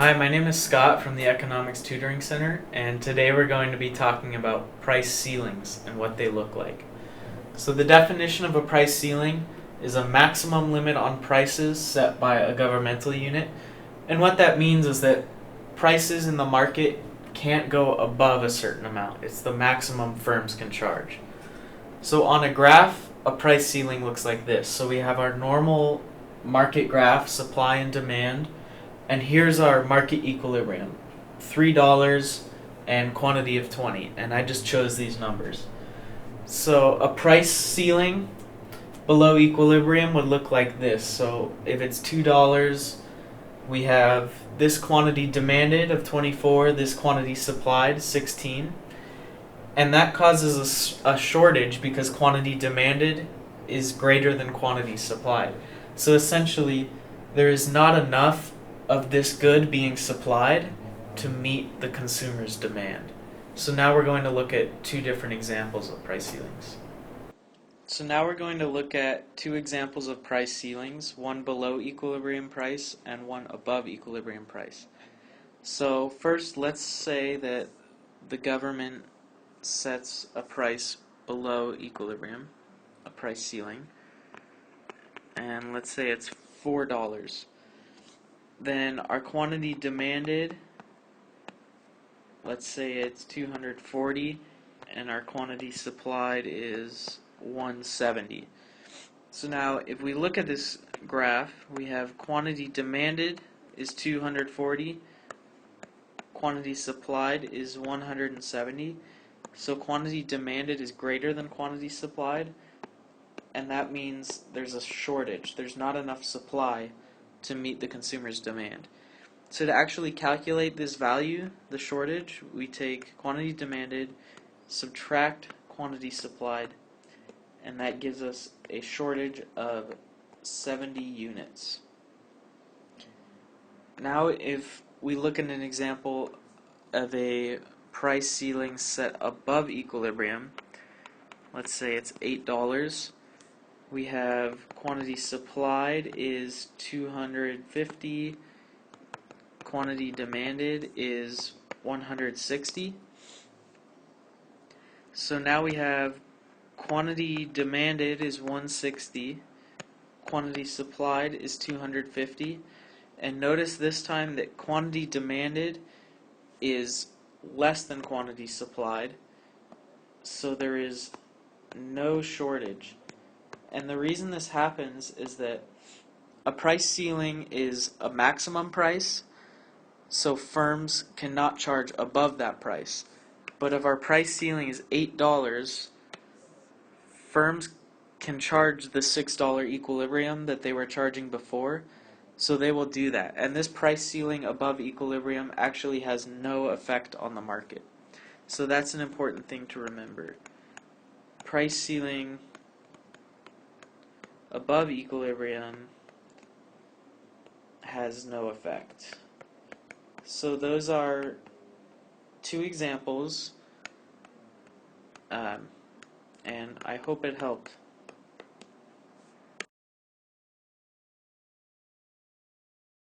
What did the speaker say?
Hi, my name is Scott from the Economics Tutoring Center, and today we're going to be talking about price ceilings and what they look like. So the definition of a price ceiling is a maximum limit on prices set by a governmental unit, and what that means is that prices in the market can't go above a certain amount. It's the maximum firms can charge. So on a graph, a price ceiling looks like this. So we have our normal market graph, supply and demand, and here's our market equilibrium, $3 and quantity of 20, and I just chose these numbers. So a price ceiling below equilibrium would look like this. So if it's $2, we have this quantity demanded of 24, this quantity supplied, 16, and that causes a shortage because quantity demanded is greater than quantity supplied. So essentially, there is not enough of this good being supplied to meet the consumer's demand. So now we're going to look at two different examples of price ceilings. So now we're going to look at two examples of price ceilings, one below equilibrium price and one above equilibrium price. So first, let's say that the government sets a price below equilibrium, a price ceiling, and let's say it's $4. Then our quantity demanded, let's say it's 240, and our quantity supplied is 170. So now if we look at this graph, we have quantity demanded is 240, quantity supplied is 170. So quantity demanded is greater than quantity supplied, and that means there's a shortage. There's not enough supply to meet the consumer's demand. So to actually calculate this value, the shortage, we take quantity demanded, subtract quantity supplied, and that gives us a shortage of 70 units. Now if we look at an example of a price ceiling set above equilibrium, let's say it's $8, we have quantity supplied is 250, quantity demanded is 160. So now we have quantity demanded is 160, quantity supplied is 250, and notice this time that quantity demanded is less than quantity supplied, so there is no shortage. And the reason this happens is that a price ceiling is a maximum price, so firms cannot charge above that price. But if our price ceiling is $8, firms can charge the $6 equilibrium that they were charging before, so they will do that. And this price ceiling above equilibrium actually has no effect on the market. So that's an important thing to remember. Price ceiling above equilibrium has no effect. So those are two examples, and I hope it helped.